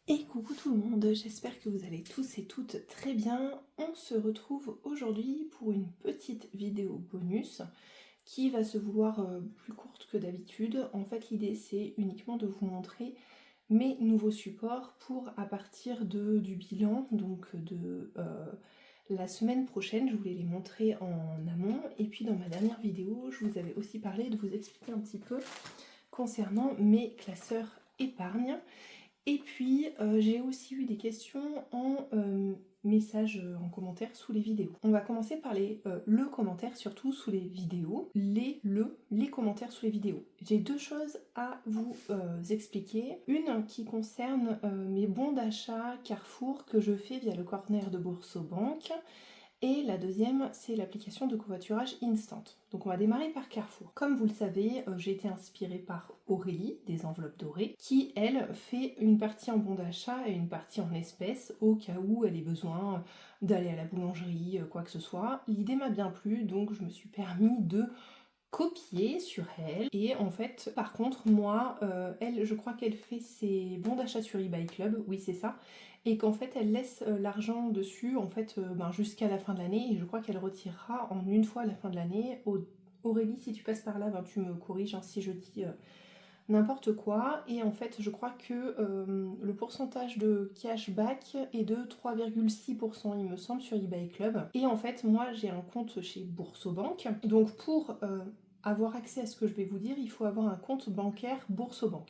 Et coucou tout le monde, j'espère que vous allez tous et toutes très bien. On se retrouve aujourd'hui pour une petite vidéo bonus qui va se vouloir plus courte que d'habitude. En fait, l'idée c'est uniquement de vous montrer mes nouveaux supports pour à partir du bilan, donc de la semaine prochaine. Je voulais les montrer en amont. Et puis dans ma dernière vidéo, je vous avais aussi parlé de vous expliquer un petit peu concernant mes classeurs épargne. Et puis, j'ai aussi eu des questions en message, en commentaire sous les vidéos. On va commencer par le commentaire, surtout sous les vidéos. Les commentaires sous les vidéos. J'ai deux choses à vous expliquer. Une qui concerne mes bons d'achat Carrefour que je fais via le corner de Boursorama. Et la deuxième, c'est l'application de covoiturage Instant. Donc on va démarrer par Carrefour. Comme vous le savez, j'ai été inspirée par Aurélie, des enveloppes dorées, qui, elle, fait une partie en bon d'achat et une partie en espèces, au cas où elle ait besoin d'aller à la boulangerie, quoi que ce soit. L'idée m'a bien plu, donc je me suis permis de copier sur elle. Et en fait, par contre, moi, elle, je crois qu'elle fait ses bons d'achat sur eBay Club, oui c'est ça, et qu'en fait elle laisse l'argent dessus en fait jusqu'à la fin de l'année, et je crois qu'elle retirera en une fois à la fin de l'année. Aurélie, si tu passes par là, tu me corriges hein, si je dis n'importe quoi. Et en fait je crois que le pourcentage de cashback est de 3,6% il me semble sur eBay Club. Et en fait moi j'ai un compte chez Boursorama, donc pour avoir accès à ce que je vais vous dire, il faut avoir un compte bancaire Boursorama.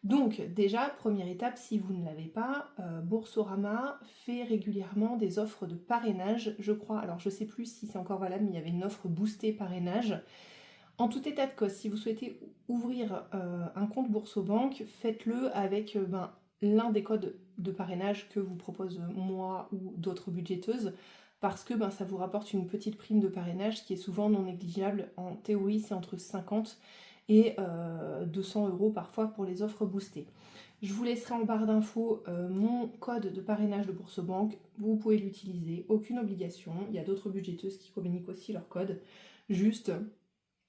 Donc déjà, première étape, si vous ne l'avez pas, Boursorama fait régulièrement des offres de parrainage, je crois. Alors je sais plus si c'est encore valable, mais il y avait une offre boostée parrainage. En tout état de cause, si vous souhaitez ouvrir un compte Boursorama, faites-le avec l'un des codes de parrainage que vous propose moi ou d'autres budgéteuses, parce que ça vous rapporte une petite prime de parrainage qui est souvent non négligeable. En théorie, c'est entre 50 et 200 € parfois pour les offres boostées. Je vous laisserai en barre d'infos mon code de parrainage de Boursorama, vous pouvez l'utiliser, aucune obligation. Il y a d'autres budgéteuses qui communiquent aussi leur code, juste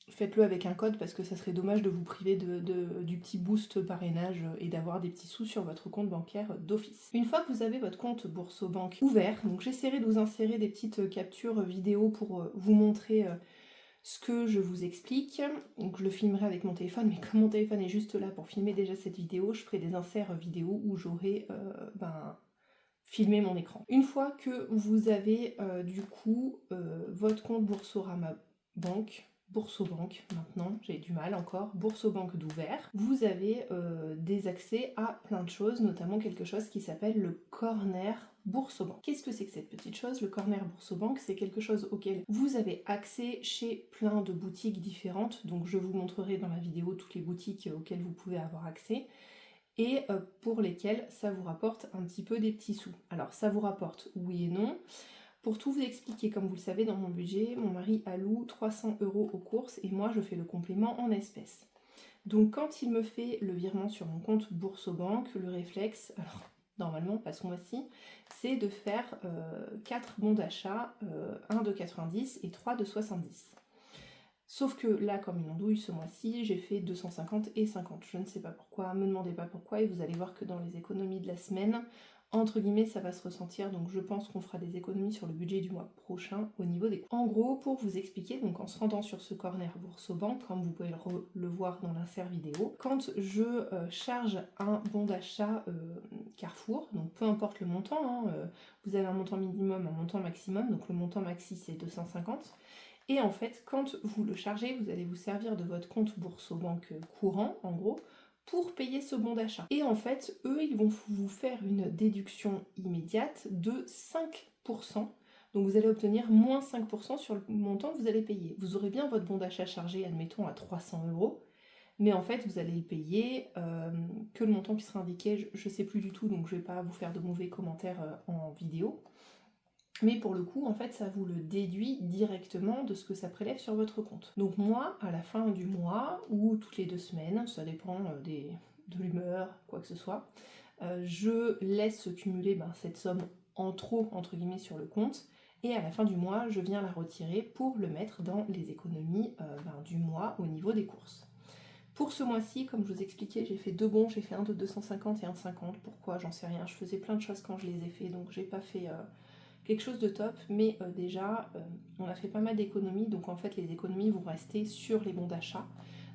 faites-le avec un code parce que ça serait dommage de vous priver du petit boost parrainage et d'avoir des petits sous sur votre compte bancaire d'office. Une fois que vous avez votre compte Boursorama ouvert, donc j'essaierai de vous insérer des petites captures vidéo pour vous montrer ce que je vous explique. Donc je le filmerai avec mon téléphone, mais comme mon téléphone est juste là pour filmer déjà cette vidéo, je ferai des inserts vidéo où j'aurai filmé mon écran. Une fois que vous avez du coup votre compte Boursorama Banque, Boursobank maintenant, j'ai du mal encore, Boursobank d'ouvert, vous avez des accès à plein de choses, notamment quelque chose qui s'appelle le corner Boursobank. Qu'est-ce que c'est que cette petite chose? Le corner Boursobank, c'est quelque chose auquel vous avez accès chez plein de boutiques différentes, donc je vous montrerai dans la vidéo toutes les boutiques auxquelles vous pouvez avoir accès, et pour lesquelles ça vous rapporte un petit peu des petits sous. Alors ça vous rapporte oui et non. Pour tout vous expliquer, comme vous le savez, dans mon budget, mon mari alloue 300 € aux courses et moi je fais le complément en espèces. Donc quand il me fait le virement sur mon compte Boursorama, le réflexe, alors normalement pas ce mois-ci, c'est de faire 4 bons d'achat, 1 de 90 et 3 de 70. Sauf que là, comme une andouille ce mois-ci, j'ai fait 250 et 50. Je ne sais pas pourquoi, me demandez pas pourquoi, et vous allez voir que dans les économies de la semaine, entre guillemets, ça va se ressentir, donc je pense qu'on fera des économies sur le budget du mois prochain au niveau des coûts. En gros, pour vous expliquer, donc en se rendant sur ce corner Boursorama, comme vous pouvez le voir dans l'insert vidéo, quand je charge un bon d'achat Carrefour, donc peu importe le montant, vous avez un montant minimum, un montant maximum, donc le montant maxi c'est 250. Et en fait, quand vous le chargez, vous allez vous servir de votre compte Boursorama courant, en gros, pour payer ce bon d'achat. Et en fait, eux, ils vont vous faire une déduction immédiate de 5%. Donc vous allez obtenir moins 5% sur le montant que vous allez payer. Vous aurez bien votre bon d'achat chargé, admettons, à 300 €, mais en fait, vous allez le payer que le montant qui sera indiqué, je ne sais plus du tout, donc je ne vais pas vous faire de mauvais commentaires en vidéo. Mais pour le coup, en fait, ça vous le déduit directement de ce que ça prélève sur votre compte. Donc moi, à la fin du mois, ou toutes les 2 semaines, ça dépend de l'humeur, quoi que ce soit, je laisse cumuler cette somme en trop, entre guillemets, sur le compte, et à la fin du mois, je viens la retirer pour le mettre dans les économies du mois au niveau des courses. Pour ce mois-ci, comme je vous expliquais, j'ai fait 2 bons, j'ai fait un de 250 et un de 50. Pourquoi? J'en sais rien. Je faisais plein de choses quand je les ai fait, donc j'ai pas fait quelque chose de top. Mais déjà, on a fait pas mal d'économies, donc en fait les économies vont rester sur les bons d'achat.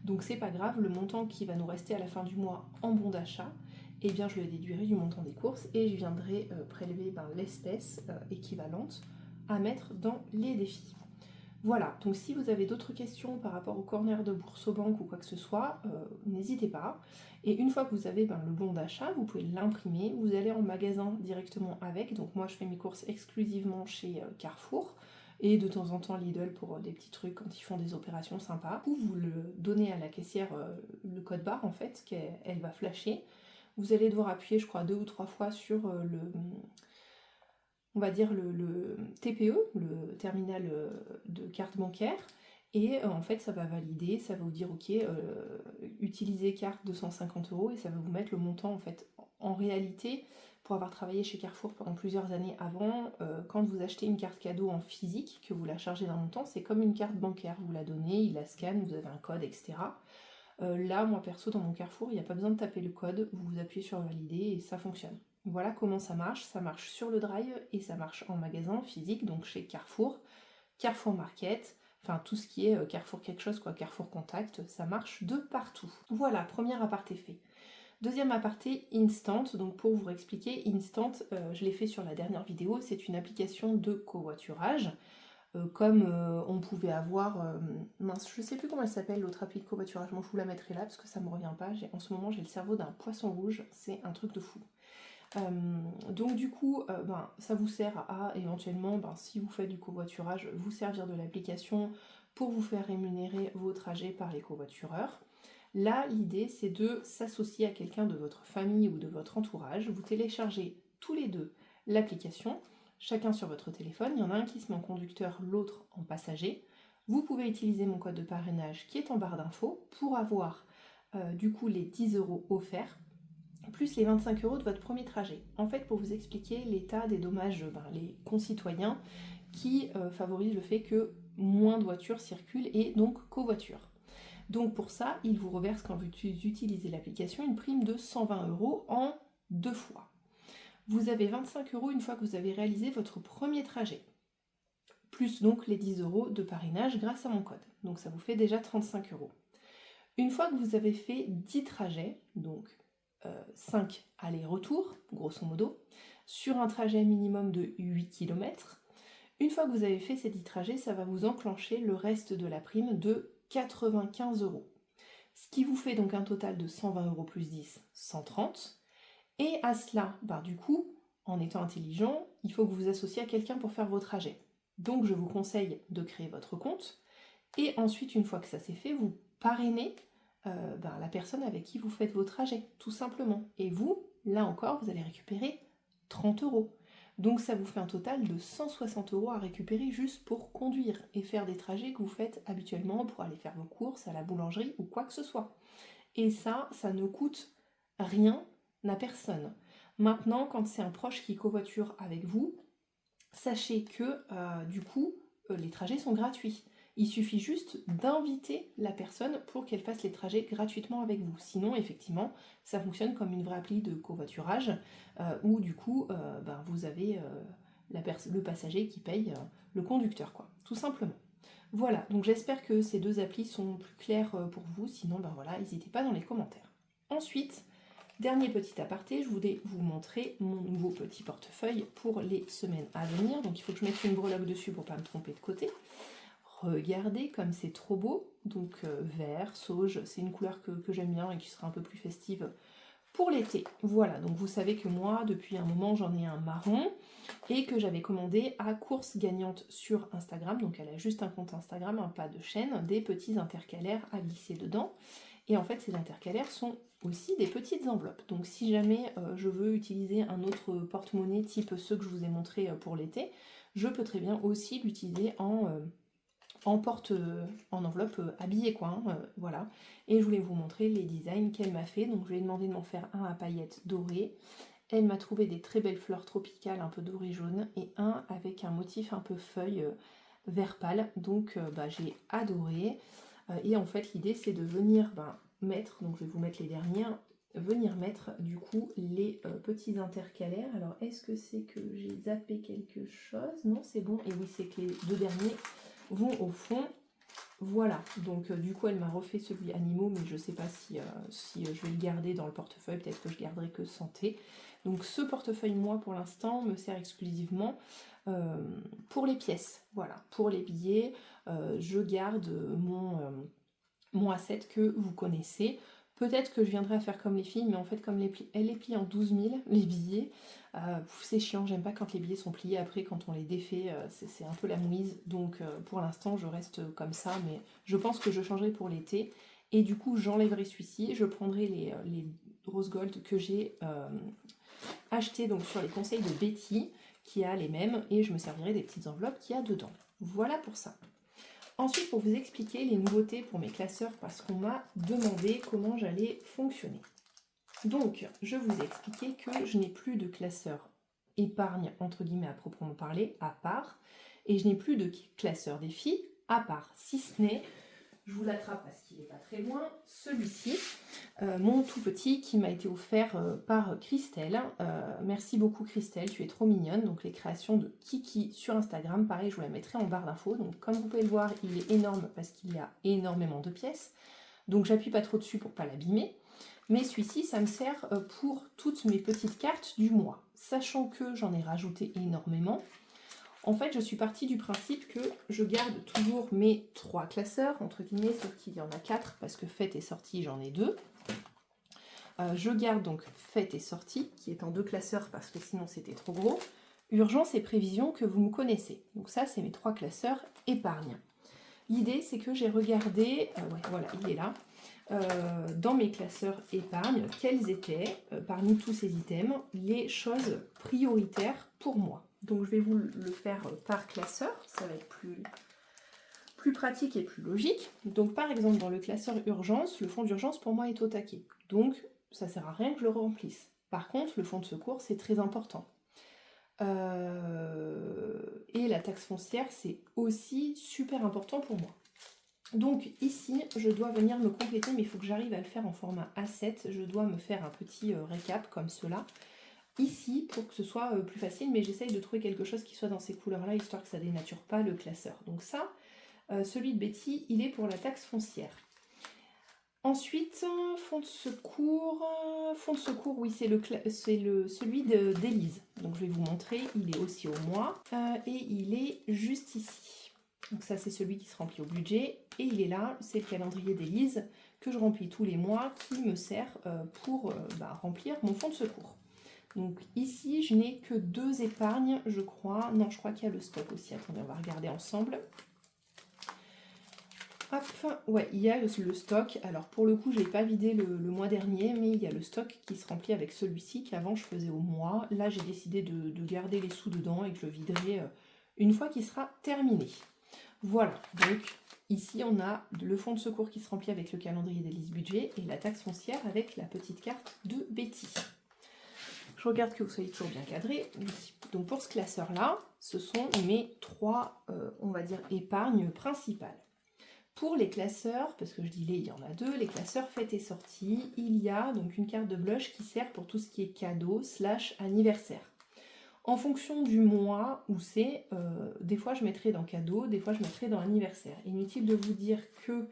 Donc c'est pas grave, le montant qui va nous rester à la fin du mois en bons d'achat, eh bien je le déduirai du montant des courses et je viendrai prélever l'espèce équivalente à mettre dans les défis. Voilà, donc si vous avez d'autres questions par rapport au corner de Boursobank ou quoi que ce soit, n'hésitez pas. Et une fois que vous avez le bon d'achat, vous pouvez l'imprimer, vous allez en magasin directement avec. Donc moi je fais mes courses exclusivement chez Carrefour et de temps en temps Lidl pour des petits trucs quand ils font des opérations sympas. Vous le donnez à la caissière le code barre en fait, qu'elle va flasher. Vous allez devoir appuyer je crois 2 ou 3 fois sur on va dire le TPE, le terminal de carte bancaire, et en fait ça va valider, ça va vous dire ok, utilisez carte 250 € et ça va vous mettre le montant en fait. En réalité, pour avoir travaillé chez Carrefour pendant plusieurs années avant, quand vous achetez une carte cadeau en physique, que vous la chargez d'un montant, c'est comme une carte bancaire, vous la donnez, il la scanne, vous avez un code, etc. Là, moi perso, dans mon Carrefour, il n'y a pas besoin de taper le code, vous appuyez sur valider et ça fonctionne. Voilà comment ça marche sur le drive et ça marche en magasin physique, donc chez Carrefour, Carrefour Market, enfin tout ce qui est Carrefour quelque chose, quoi, Carrefour Contact, ça marche de partout. Voilà, premier aparté fait. Deuxième aparté, Instant, donc pour vous expliquer, Instant, je l'ai fait sur la dernière vidéo, c'est une application de covoiturage, comme on pouvait avoir, mince, je sais plus comment elle s'appelle l'autre appli de covoiturage, moi je vous la mettrai là parce que ça me revient pas, en ce moment j'ai le cerveau d'un poisson rouge, c'est un truc de fou. Donc du coup, ça vous sert à éventuellement, si vous faites du covoiturage, vous servir de l'application pour vous faire rémunérer vos trajets par les covoitureurs. Là, l'idée, c'est de s'associer à quelqu'un de votre famille ou de votre entourage. Vous téléchargez tous les deux l'application, chacun sur votre téléphone. Il y en a un qui se met en conducteur, l'autre en passager. Vous pouvez utiliser mon code de parrainage qui est en barre d'infos pour avoir du coup les 10 € offerts plus les 25 € de votre premier trajet. En fait, pour vous expliquer l'état des dommages, les concitoyens qui favorisent le fait que moins de voitures circulent et donc covoiturent. Donc pour ça, ils vous reversent quand vous utilisez l'application une prime de 120 € en 2 fois. Vous avez 25 € une fois que vous avez réalisé votre premier trajet, plus donc les 10 € de parrainage grâce à mon code. Donc ça vous fait déjà 35 €. Une fois que vous avez fait 10 trajets, donc 5 allers-retours, grosso modo, sur un trajet minimum de 8 km. Une fois que vous avez fait ces 10 trajets, ça va vous enclencher le reste de la prime de 95 €. Ce qui vous fait donc un total de 120 € plus 10, 130. Et à cela, du coup, en étant intelligent, il faut que vous vous associez à quelqu'un pour faire vos trajets. Donc je vous conseille de créer votre compte. Et ensuite, une fois que ça c'est fait, vous parrainez la personne avec qui vous faites vos trajets, tout simplement. Et vous, là encore, vous allez récupérer 30 €. Donc ça vous fait un total de 160 € à récupérer juste pour conduire et faire des trajets que vous faites habituellement pour aller faire vos courses à la boulangerie ou quoi que ce soit. Et ça ne coûte rien à personne. Maintenant, quand c'est un proche qui covoiture avec vous, sachez que du coup, les trajets sont gratuits. Il suffit juste d'inviter la personne pour qu'elle fasse les trajets gratuitement avec vous. Sinon, effectivement, ça fonctionne comme une vraie appli de covoiturage où du coup, vous avez le passager qui paye le conducteur, quoi, tout simplement. Voilà, donc j'espère que ces deux applis sont plus claires pour vous. Sinon, n'hésitez pas dans les commentaires. Ensuite, dernier petit aparté, je voulais vous montrer mon nouveau petit portefeuille pour les semaines à venir. Donc il faut que je mette une breloque dessus pour ne pas me tromper de côté. Regardez comme c'est trop beau. Donc vert, sauge, c'est une couleur que j'aime bien et qui sera un peu plus festive pour l'été. Voilà, donc vous savez que moi, depuis un moment, j'en ai un marron et que j'avais commandé à Course Gagnante sur Instagram. Donc elle a juste un compte Instagram, pas de chaîne, des petits intercalaires à glisser dedans. Et en fait, ces intercalaires sont aussi des petites enveloppes. Donc si jamais je veux utiliser un autre porte-monnaie type ceux que je vous ai montré pour l'été, je peux très bien aussi l'utiliser en enveloppe habillée, quoi. Voilà. Et je voulais vous montrer les designs qu'elle m'a fait. Donc je lui ai demandé de m'en faire un à paillettes dorées. Elle m'a trouvé des très belles fleurs tropicales un peu doré jaune et un avec un motif un peu feuille vert pâle. Donc j'ai adoré. Et en fait l'idée c'est de venir mettre, donc je vais vous mettre les dernières, venir mettre du coup les petits intercalaires. Alors est-ce que c'est que j'ai zappé quelque chose? Non, c'est bon. Et oui, c'est que les deux derniers vont au fond. Voilà, donc du coup elle m'a refait celui animaux, mais je sais pas si, je vais le garder dans le portefeuille, peut-être que je garderai que santé. Donc ce portefeuille, moi pour l'instant, me sert exclusivement pour les pièces. Voilà, pour les billets, je garde mon A7 que vous connaissez. Peut-être que je viendrai à faire comme les filles, mais en fait, comme elle les plie en 12 000, les billets, c'est chiant, j'aime pas quand les billets sont pliés. Après, quand on les défait, c'est un peu la mouise. Donc, pour l'instant, je reste comme ça, mais je pense que je changerai pour l'été. Et du coup, j'enlèverai celui-ci. Je prendrai les rose gold que j'ai acheté donc sur les conseils de Betty, qui a les mêmes, et je me servirai des petites enveloppes qu'il y a dedans. Voilà pour ça. Ensuite, pour vous expliquer les nouveautés pour mes classeurs, parce qu'on m'a demandé comment j'allais fonctionner. Donc, je vous ai expliqué que je n'ai plus de classeur épargne, entre guillemets, à proprement parler, à part, et je n'ai plus de classeur défi, à part, si ce n'est, je vous l'attrape parce qu'il n'est pas très loin, celui-ci, mon tout petit qui m'a été offert par Christelle. Merci beaucoup Christelle, tu es trop mignonne. Donc les créations de Kiki sur Instagram, pareil, je vous la mettrai en barre d'infos. Donc comme vous pouvez le voir, il est énorme parce qu'il y a énormément de pièces. Donc j'appuie pas trop dessus pour pas l'abîmer. Mais celui-ci, ça me sert pour toutes mes petites cartes du mois. Sachant que j'en ai rajouté énormément. En fait, je suis partie du principe que je garde toujours mes 3 classeurs, entre guillemets, sauf qu'il y en a 4, parce que fête et sortie, j'en ai 2. Je garde donc fête et sortie, qui est en 2 classeurs, parce que sinon c'était trop gros. Urgence et prévision, que vous me connaissez. Donc ça, c'est mes 3 classeurs épargne. L'idée, c'est que j'ai regardé, ouais, voilà, il est là, dans mes classeurs épargne, quels étaient, parmi tous ces items, les choses prioritaires pour moi. Donc je vais vous le faire par classeur, ça va être plus pratique et plus logique. Donc par exemple dans le classeur urgence, le fonds d'urgence pour moi est au taquet. Donc ça sert à rien que je le remplisse. Par contre, le fonds de secours, c'est très important. Et la taxe foncière, c'est aussi super important pour moi. Donc ici, je dois venir me compléter, mais il faut que j'arrive à le faire en format A7. Je dois me faire un petit récap comme cela. Ici, pour que ce soit plus facile, mais j'essaye de trouver quelque chose qui soit dans ces couleurs-là, histoire que ça ne dénature pas le classeur. Donc ça, celui de Betty, il est pour la taxe foncière. Ensuite, fonds de secours, oui, c'est celui d'Élise. Donc je vais vous montrer, il est aussi au mois, et il est juste ici. Donc ça, c'est celui qui se remplit au budget, et il est là, c'est le calendrier d'Élise, que je remplis tous les mois, qui me sert pour remplir mon fonds de secours. Donc ici, je n'ai que 2 épargnes, je crois. Non, je crois qu'il y a le stock aussi. Attendez, on va regarder ensemble. Hop, ouais, il y a le stock. Alors pour le coup, je n'ai pas vidé le mois dernier, mais il y a le stock qui se remplit avec celui-ci qu'avant je faisais au mois. Là, j'ai décidé de garder les sous dedans et que je viderai une fois qu'il sera terminé. Voilà, donc ici on a le fonds de secours qui se remplit avec le calendrier d'Élise Budget et la taxe foncière avec la petite carte de Betty. Je regarde que vous soyez toujours bien cadré. Oui. Donc pour ce classeur-là, ce sont mes 3, on va dire, épargnes principales. Pour les classeurs, parce que je dis il y en a 2, les classeurs fêtes et sorties, il y a donc une carte de blush qui sert pour tout ce qui est cadeau / anniversaire. En fonction du mois où c'est, des fois je mettrai dans cadeau, des fois je mettrai dans anniversaire. Inutile de vous dire que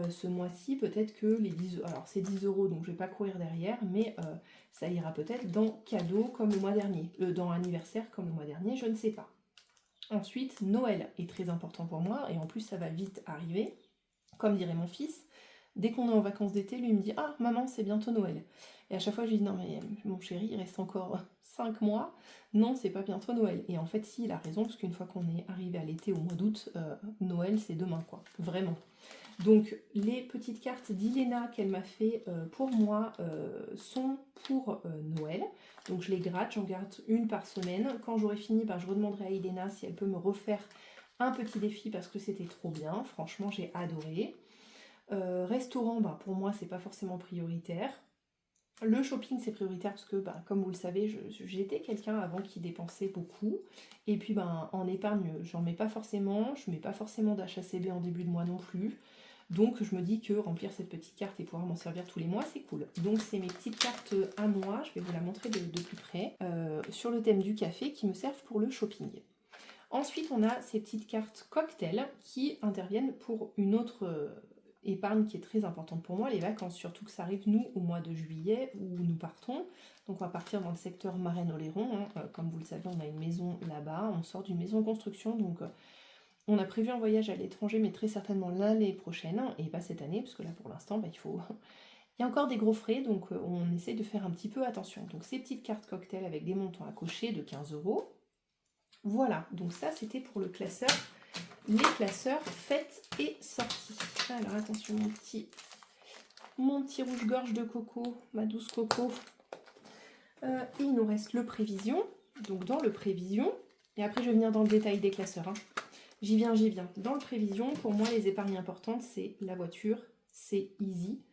ce mois-ci, peut-être que les 10 alors c'est 10 €, donc je ne vais pas courir derrière, mais ça ira peut-être dans cadeau comme le mois dernier, dans anniversaire comme le mois dernier, je ne sais pas. Ensuite, Noël est très important pour moi, et en plus ça va vite arriver. Comme dirait mon fils, dès qu'on est en vacances d'été, lui me dit « Ah, maman, c'est bientôt Noël ». Et à chaque fois, je lui dis « Non, mais mon chéri, il reste encore 5 mois. Non, c'est pas bientôt Noël ». Et en fait, si, il a raison, parce qu'une fois qu'on est arrivé à l'été, au mois d'août, Noël, c'est demain, quoi. Vraiment. Donc, les petites cartes d'Ilena qu'elle m'a fait pour moi sont pour Noël. Donc, je les gratte, j'en garde une par semaine. Quand j'aurai fini, je redemanderai à Ilena si elle peut me refaire un petit défi parce que c'était trop bien. Franchement, j'ai adoré. Restaurant, pour moi, c'est pas forcément prioritaire. Le shopping, c'est prioritaire parce que, comme vous le savez, j'étais quelqu'un avant qui dépensait beaucoup. Et puis, en épargne, j'en mets pas forcément. Je mets pas forcément d'HACB en début de mois non plus. Donc je me dis que remplir cette petite carte et pouvoir m'en servir tous les mois, c'est cool. Donc c'est mes petites cartes à moi, je vais vous la montrer de plus près, sur le thème du café qui me servent pour le shopping. Ensuite, on a ces petites cartes cocktail qui interviennent pour une autre épargne qui est très importante pour moi, les vacances, surtout que ça arrive nous au mois de juillet où nous partons. Donc on va partir dans le secteur Marennes-Oléron, hein. Comme vous le savez, on a une maison là-bas, on sort d'une maison en construction, donc on a prévu un voyage à l'étranger, mais très certainement l'année prochaine, et pas cette année, parce que là pour l'instant, il faut... Il y a encore des gros frais, donc on essaie de faire un petit peu attention. Donc ces petites cartes cocktail avec des montants à cocher de 15 €. Voilà, donc ça c'était pour le classeur, les classeurs fêtes et sorties. Alors attention mon petit rouge-gorge de coco, ma douce coco. Il nous reste le prévision, donc dans le prévision, et après je vais venir dans le détail des classeurs. Hein. J'y viens. Dans le prévision, pour moi les épargnes importantes c'est la voiture, c'est easy,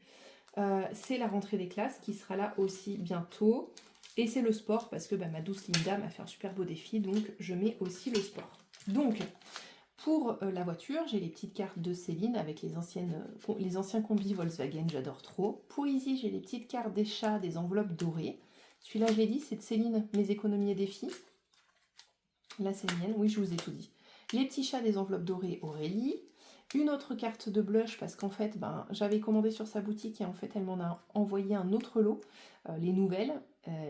c'est la rentrée des classes qui sera là aussi bientôt. Et c'est le sport, parce que ma douce Linda m'a fait un super beau défi, donc je mets aussi le sport. Donc, pour la voiture, j'ai les petites cartes de Céline avec les anciens combis Volkswagen, j'adore trop. Pour Easy, j'ai les petites cartes des chats, des enveloppes dorées. Celui-là, je l'ai dit, c'est de Céline, mes économies et défis. Là, c'est mienne, oui, je vous ai tout dit. Les petits chats des enveloppes dorées, Aurélie. Une autre carte de blush parce qu'en fait, j'avais commandé sur sa boutique et en fait, elle m'en a envoyé un autre lot, les nouvelles.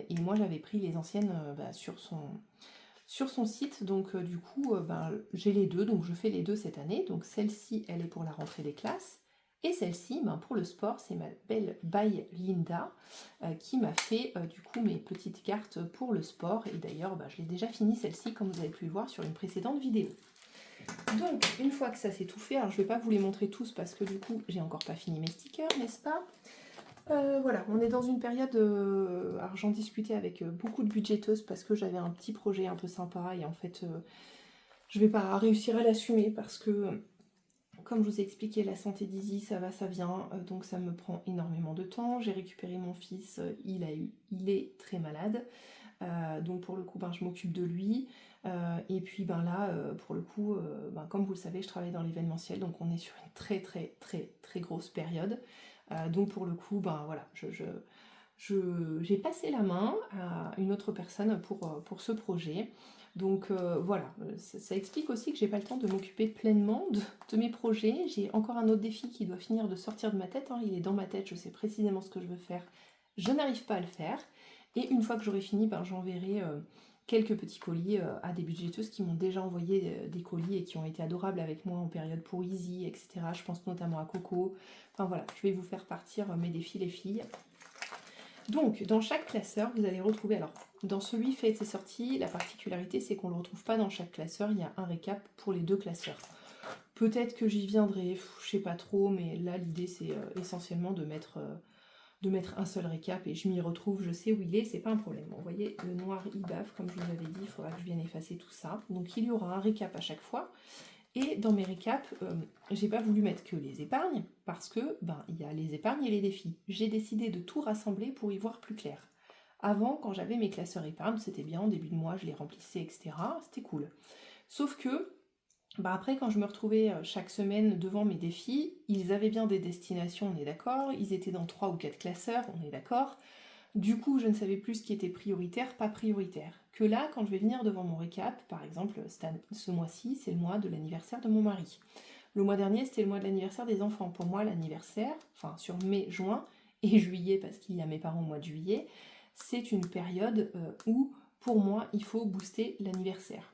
Et moi, j'avais pris les anciennes sur son site. Donc, du coup, j'ai les deux. Donc, je fais les deux cette année. Donc, celle-ci, elle est pour la rentrée des classes. Et celle-ci, pour le sport, c'est ma belle by Linda qui m'a fait, du coup, mes petites cartes pour le sport. Et d'ailleurs, je l'ai déjà fini celle-ci, comme vous avez pu le voir sur une précédente vidéo. Donc, une fois que ça c'est tout fait, alors je ne vais pas vous les montrer tous parce que du coup, j'ai encore pas fini mes stickers, n'est-ce pas? Voilà, on est dans une période, alors j'en discutais avec beaucoup de budgéteuses parce que j'avais un petit projet un peu sympa et en fait, je vais pas réussir à l'assumer parce que, comme je vous ai expliqué, la santé d'Izzy, ça va, ça vient, donc ça me prend énormément de temps. J'ai récupéré mon fils, il est très malade. Donc pour le coup, je m'occupe de lui. Et puis là, pour le coup, comme vous le savez, je travaille dans l'événementiel, donc on est sur une très très très très grosse période. Donc pour le coup, voilà, j'ai passé la main à une autre personne pour ce projet. Donc voilà, ça explique aussi que j'ai pas le temps de m'occuper pleinement de mes projets. J'ai encore un autre défi qui doit finir de sortir de ma tête. Hein. Il est dans ma tête, je sais précisément ce que je veux faire. Je n'arrive pas à le faire. Et une fois que j'aurai fini, j'enverrai quelques petits colis à des budgéteuses qui m'ont déjà envoyé des colis et qui ont été adorables avec moi en période pour Easy, etc. Je pense notamment à Coco. Enfin voilà, je vais vous faire partir mes défis les filles. Donc, dans chaque classeur, vous allez retrouver, alors, dans celui fait et sorti, la particularité, c'est qu'on ne le retrouve pas dans chaque classeur, il y a un récap pour les deux classeurs. Peut-être que j'y viendrai, je sais pas trop, mais là, l'idée, c'est essentiellement de mettre un seul récap, et je m'y retrouve, je sais où il est, c'est pas un problème. Vous voyez, le noir, il bave, comme je vous l'avais dit, il faudra que je vienne effacer tout ça. Donc, il y aura un récap à chaque fois. Et dans mes récaps, j'ai pas voulu mettre que les épargnes, parce que il y a les épargnes et les défis. J'ai décidé de tout rassembler pour y voir plus clair. Avant, quand j'avais mes classeurs épargnes, c'était bien, au début de mois, je les remplissais, etc. C'était cool. Sauf que, après, quand je me retrouvais chaque semaine devant mes défis, ils avaient bien des destinations, on est d'accord, ils étaient dans 3 ou 4 classeurs, on est d'accord. Du coup, je ne savais plus ce qui était prioritaire, pas prioritaire. Que là, quand je vais venir devant mon récap, par exemple, ce mois-ci, c'est le mois de l'anniversaire de mon mari. Le mois dernier, c'était le mois de l'anniversaire des enfants. Pour moi, l'anniversaire, sur mai, juin et juillet, parce qu'il y a mes parents au mois de juillet, c'est une période où, pour moi, il faut booster l'anniversaire.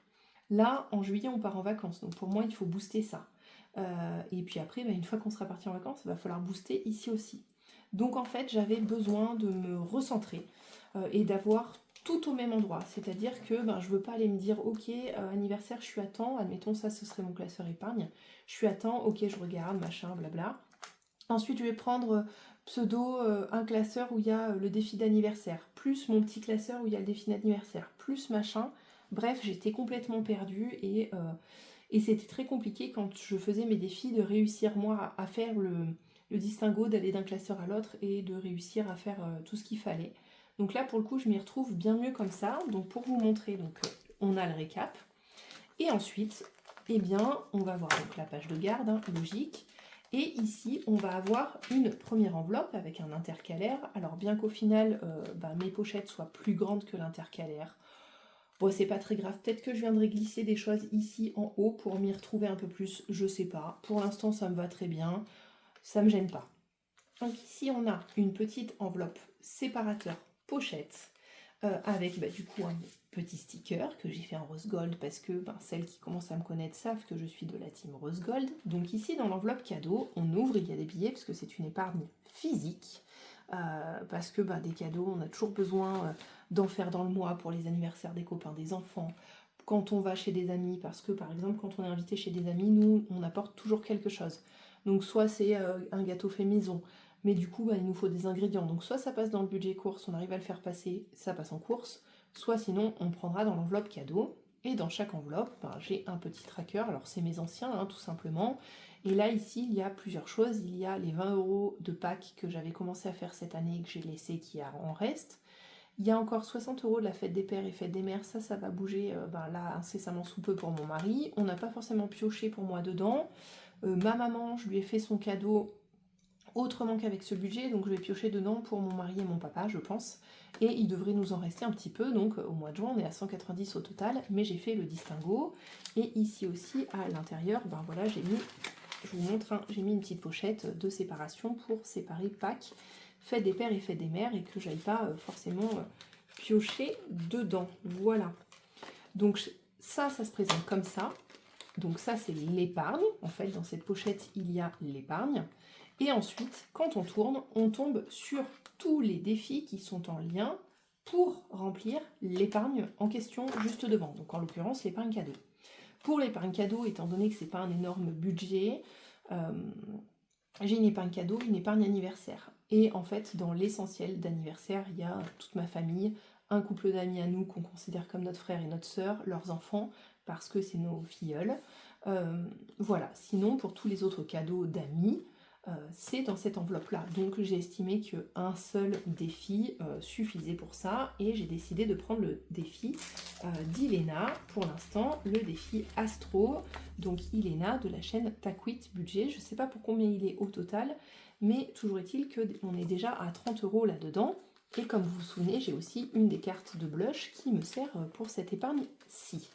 Là, en juillet, on part en vacances, donc pour moi, il faut booster ça. Et puis après, une fois qu'on sera parti en vacances, il va falloir booster ici aussi. Donc en fait, j'avais besoin de me recentrer et d'avoir tout au même endroit. C'est-à-dire que je veux pas aller me dire, ok, anniversaire, je suis à temps, admettons ça, ce serait mon classeur épargne. Je suis à temps, ok, je regarde, machin, blabla. Ensuite, je vais prendre pseudo un classeur où il y a le défi d'anniversaire, plus mon petit classeur où il y a le défi d'anniversaire, plus machin. Bref, j'étais complètement perdue et c'était très compliqué quand je faisais mes défis de réussir moi à faire le distinguo d'aller d'un classeur à l'autre et de réussir à faire tout ce qu'il fallait. Donc là, pour le coup, je m'y retrouve bien mieux comme ça. Donc pour vous montrer, on a le récap. Et ensuite, on va voir donc la page de garde, logique. Et ici, on va avoir une première enveloppe avec un intercalaire. Alors bien qu'au final, mes pochettes soient plus grandes que l'intercalaire, bon, c'est pas très grave. Peut-être que je viendrai glisser des choses ici en haut pour m'y retrouver un peu plus, je sais pas. Pour l'instant, ça me va très bien, ça me gêne pas. Donc ici, on a une petite enveloppe séparateur pochette avec du coup un petit sticker que j'ai fait en rose gold parce que celles qui commencent à me connaître savent que je suis de la team rose gold. Donc ici, dans l'enveloppe cadeau, on ouvre, il y a des billets parce que c'est une épargne physique. Parce que des cadeaux, on a toujours besoin d'en faire dans le mois pour les anniversaires des copains, des enfants, quand on va chez des amis, parce que par exemple quand on est invité chez des amis, nous on apporte toujours quelque chose. Donc soit c'est un gâteau fait maison, mais du coup il nous faut des ingrédients, donc soit ça passe dans le budget course, on arrive à le faire passer, ça passe en course, soit sinon on prendra dans l'enveloppe cadeau. Et dans chaque enveloppe, j'ai un petit tracker, alors c'est mes anciens tout simplement. Et là ici il y a plusieurs choses, il y a les 20 € de Pâques que j'avais commencé à faire cette année et que j'ai laissé qui en reste. Il y a encore 60 € de la fête des pères et fête des mères, ça va bouger là incessamment sous peu pour mon mari. On n'a pas forcément pioché pour moi dedans. Ma maman, je lui ai fait son cadeau autrement qu'avec ce budget, donc je vais piocher dedans pour mon mari et mon papa, je pense. Et il devrait nous en rester un petit peu, donc au mois de juin, on est à 190 au total, mais j'ai fait le distinguo. Et ici aussi, à l'intérieur, voilà, j'ai mis, je vous montre, j'ai mis une petite pochette de séparation pour séparer Pâques, fête des pères et fête des mères, et que j'aille pas forcément piocher dedans. Voilà. Donc ça se présente comme ça. Donc ça, c'est l'épargne. En fait, dans cette pochette, il y a l'épargne. Et ensuite, quand on tourne, on tombe sur tous les défis qui sont en lien pour remplir l'épargne en question juste devant. Donc en l'occurrence, l'épargne cadeau. Pour l'épargne cadeau, étant donné que c'est pas un énorme budget, j'ai une épargne cadeau, une épargne anniversaire. Et en fait, dans l'essentiel d'anniversaire, il y a toute ma famille, un couple d'amis à nous qu'on considère comme notre frère et notre sœur, leurs enfants, parce que c'est nos filleuls. Voilà, sinon pour tous les autres cadeaux d'amis, c'est dans cette enveloppe-là. Donc j'ai estimé qu'un seul défi suffisait pour ça, et j'ai décidé de prendre le défi d'Ilena, pour l'instant, le défi Astro. Donc Ilena de la chaîne Taquit Budget, je ne sais pas pour combien il est au total, mais toujours est-il qu'on est déjà à 30 € là-dedans. Et comme vous vous souvenez, j'ai aussi une des cartes de blush qui me sert pour cette épargne-ci.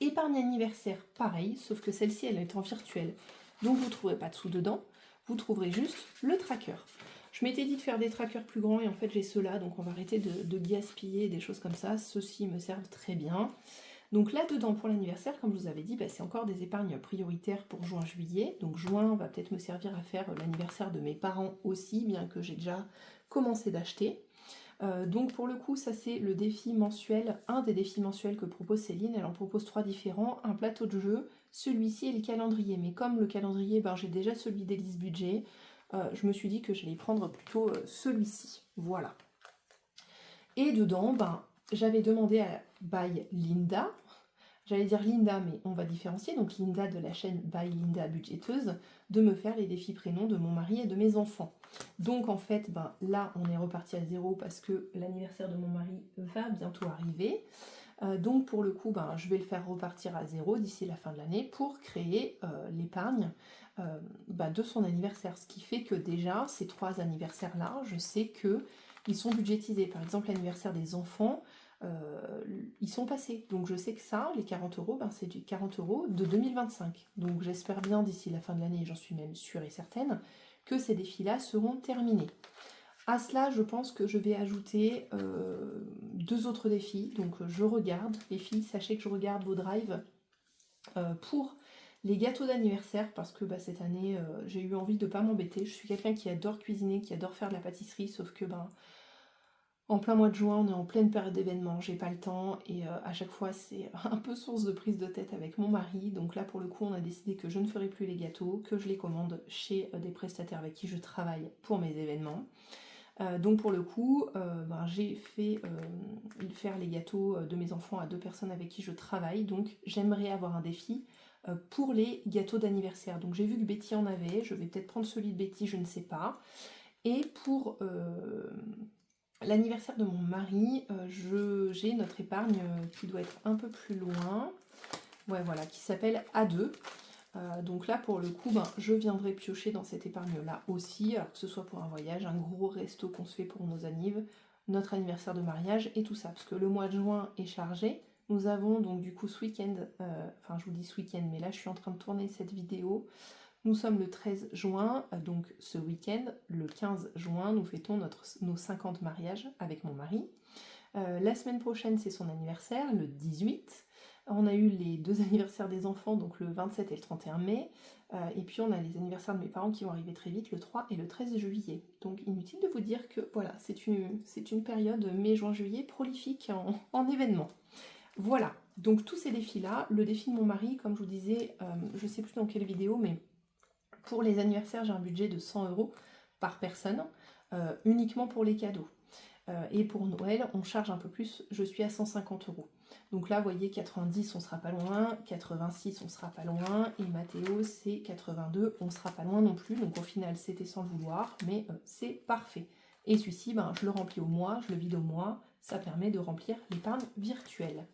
Épargne anniversaire, pareil, sauf que celle-ci, elle est en virtuel. Donc vous ne trouverez pas de sous dedans, vous trouverez juste le tracker. Je m'étais dit de faire des trackers plus grands et en fait j'ai ceux-là, donc on va arrêter de gaspiller des choses comme ça. Ceux-ci me servent très bien. Donc là-dedans, pour l'anniversaire, comme je vous avais dit, c'est encore des épargnes prioritaires pour juin-juillet. Donc juin va peut-être me servir à faire l'anniversaire de mes parents aussi, bien que j'ai déjà commencé d'acheter. Donc pour le coup, ça c'est le défi mensuel, un des défis mensuels que propose Céline. Elle en propose 3 différents, un plateau de jeu, celui-ci et le calendrier. Mais comme le calendrier, j'ai déjà celui d'Élise Budget, je me suis dit que j'allais prendre plutôt celui-ci. Voilà. Et dedans, j'avais demandé à By Linda, j'allais dire Linda, mais on va différencier, donc Linda de la chaîne By Linda Budgeteuse, de me faire les défis prénoms de mon mari et de mes enfants. Donc en fait, là, on est reparti à zéro parce que l'anniversaire de mon mari va bientôt arriver. Donc pour le coup, je vais le faire repartir à zéro d'ici la fin de l'année pour créer l'épargne de son anniversaire. Ce qui fait que déjà, ces 3 anniversaires-là, je sais qu'ils sont budgétisés. Par exemple, l'anniversaire des enfants, ils sont passés. Donc je sais que ça, les 40 €, c'est du 40 € de 2025. Donc j'espère bien d'ici la fin de l'année, j'en suis même sûre et certaine, que ces défis-là seront terminés. À cela, je pense que je vais ajouter 2 autres défis. Donc je regarde, les filles, sachez que je regarde vos drives pour les gâteaux d'anniversaire, parce que cette année, j'ai eu envie de ne pas m'embêter. Je suis quelqu'un qui adore cuisiner, qui adore faire de la pâtisserie, sauf que en plein mois de juin, on est en pleine période d'événements, j'ai pas le temps, et à chaque fois c'est un peu source de prise de tête avec mon mari. Donc là pour le coup on a décidé que je ne ferai plus les gâteaux, que je les commande chez des prestataires avec qui je travaille pour mes événements. Donc pour le coup, j'ai fait faire les gâteaux de mes enfants à 2 personnes avec qui je travaille, donc j'aimerais avoir un défi pour les gâteaux d'anniversaire. Donc j'ai vu que Betty en avait, je vais peut-être prendre celui de Betty, je ne sais pas. Et pour l'anniversaire de mon mari, j'ai notre épargne qui doit être un peu plus loin, ouais voilà, qui s'appelle A2. Donc là, pour le coup, ben, je viendrai piocher dans cette épargne-là aussi, alors que ce soit pour un voyage, un gros resto qu'on se fait pour nos annives, notre anniversaire de mariage et tout ça, parce que le mois de juin est chargé. Nous avons donc du coup ce week-end, enfin je vous dis ce week-end, mais là je suis en train de tourner cette vidéo. Nous sommes le 13 juin, donc ce week-end, le 15 juin, nous fêtons nos 50 mariages avec mon mari. La semaine prochaine, c'est son anniversaire, le 18. On a eu les 2 anniversaires des enfants, donc le 27 et le 31 mai. Et puis on a les anniversaires de mes parents qui vont arriver très vite, le 3 et le 13 juillet. Donc inutile de vous dire que voilà, c'est une période mai, juin, juillet prolifique en événements. Voilà, donc tous ces défis-là, le défi de mon mari, comme je vous disais, je ne sais plus dans quelle vidéo, mais pour les anniversaires, j'ai un budget de 100 € par personne, uniquement pour les cadeaux. Et pour Noël, on charge un peu plus, je suis à 150 €. Donc là, vous voyez, 90, on sera pas loin, 86, on sera pas loin, et Mathéo, c'est 82, on sera pas loin non plus. Donc au final, c'était sans le vouloir, mais c'est parfait. Et celui-ci, ben, je le remplis au mois, je le vide au mois, ça permet de remplir l'épargne virtuelle.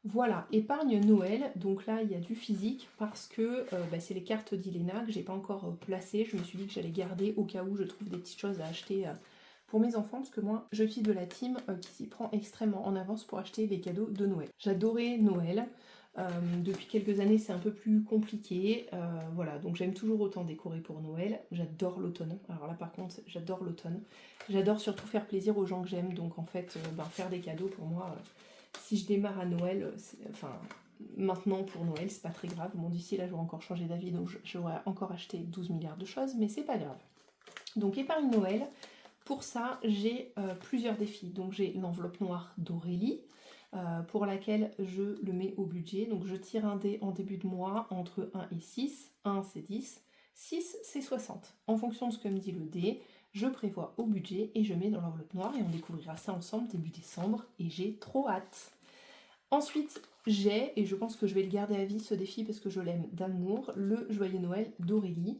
Voilà, épargne Noël, donc là il y a du physique parce que c'est les cartes d'Ilena que j'ai pas encore placées. Je me suis dit que j'allais garder au cas où je trouve des petites choses à acheter pour mes enfants, parce que moi je suis de la team qui s'y prend extrêmement en avance pour acheter les cadeaux de Noël. J'adorais Noël, depuis quelques années c'est un peu plus compliqué, voilà, donc j'aime toujours autant décorer pour Noël. J'adore l'automne, alors là par contre j'adore l'automne, j'adore surtout faire plaisir aux gens que j'aime, donc en fait faire des cadeaux pour moi... si je démarre à Noël, enfin maintenant pour Noël, c'est pas très grave. Bon, d'ici là, j'aurai encore changé d'avis, donc j'aurai encore acheté 12 milliards de choses, mais c'est pas grave. Donc épargne Noël, pour ça, j'ai plusieurs défis. Donc j'ai l'enveloppe noire d'Aurélie, pour laquelle je le mets au budget. Donc je tire un dé en début de mois entre 1 et 6. 1 c'est 10, 6 c'est 60. En fonction de ce que me dit le dé, je prévois au budget et je mets dans l'enveloppe noire et on découvrira ça ensemble début décembre et j'ai trop hâte. Ensuite, j'ai, et je pense que je vais le garder à vie ce défi parce que je l'aime d'amour, le Joyeux Noël d'Aurélie,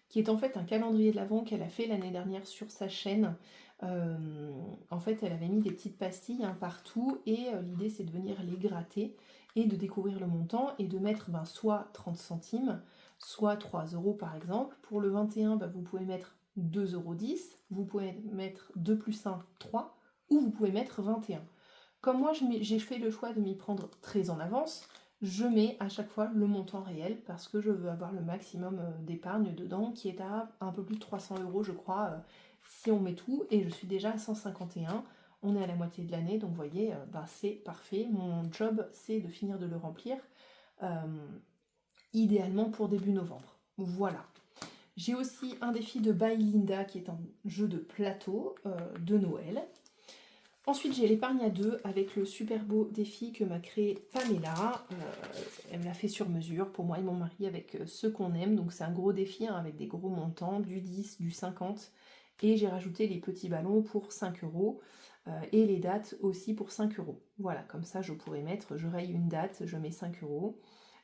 qui est en fait un calendrier de l'Avent qu'elle a fait l'année dernière sur sa chaîne. En fait, elle avait mis des petites pastilles partout et l'idée c'est de venir les gratter et de découvrir le montant et de mettre soit 30 centimes, soit 3 € par exemple. Pour le 21, vous pouvez mettre 2,10 €, vous pouvez mettre 2 plus 1, 3, ou vous pouvez mettre 21. Comme moi j'ai fait le choix de m'y prendre très en avance, je mets à chaque fois le montant réel parce que je veux avoir le maximum d'épargne dedans, qui est à un peu plus de 300 € je crois, si on met tout, et je suis déjà à 151. On est à la moitié de l'année, donc vous voyez, c'est parfait. Mon job, c'est de finir de le remplir, idéalement pour début novembre. Voilà. J'ai aussi un défi de By Linda, qui est un jeu de plateau de Noël. Ensuite, j'ai l'épargne à 2 avec le super beau défi que m'a créé Pamela. Elle me l'a fait sur mesure pour moi et mon mari avec ceux qu'on aime. Donc c'est un gros défi avec des gros montants, du 10, du 50. Et j'ai rajouté les petits ballons pour 5 € et les dates aussi pour 5 €. Voilà, comme ça je pourrais mettre, je raye une date, je mets 5 €.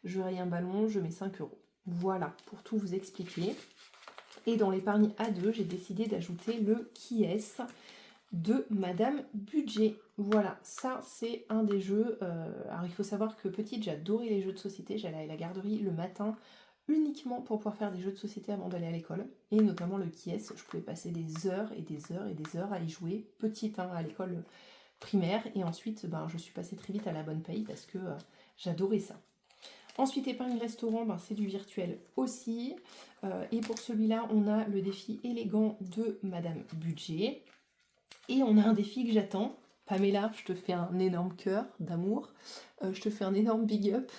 Je raye un ballon, je mets 5 €. Voilà, pour tout vous expliquer. Et dans l'épargne à 2, j'ai décidé d'ajouter le qui est de Madame Budget. Voilà, ça c'est un des jeux. Alors il faut savoir que petite, j'adorais les jeux de société. J'allais à la garderie le matin uniquement pour pouvoir faire des jeux de société avant d'aller à l'école. Et notamment le qui est, je pouvais passer des heures et des heures et des heures à y jouer. Petite, à l'école primaire. Et ensuite, je suis passée très vite à la bonne paye parce que j'adorais ça. Ensuite, épargne restaurant, c'est du virtuel aussi. Et pour celui-là, on a le défi élégant de Madame Budget. Et on a un défi que j'attends. Pamela, je te fais un énorme cœur d'amour. Je te fais un énorme big up.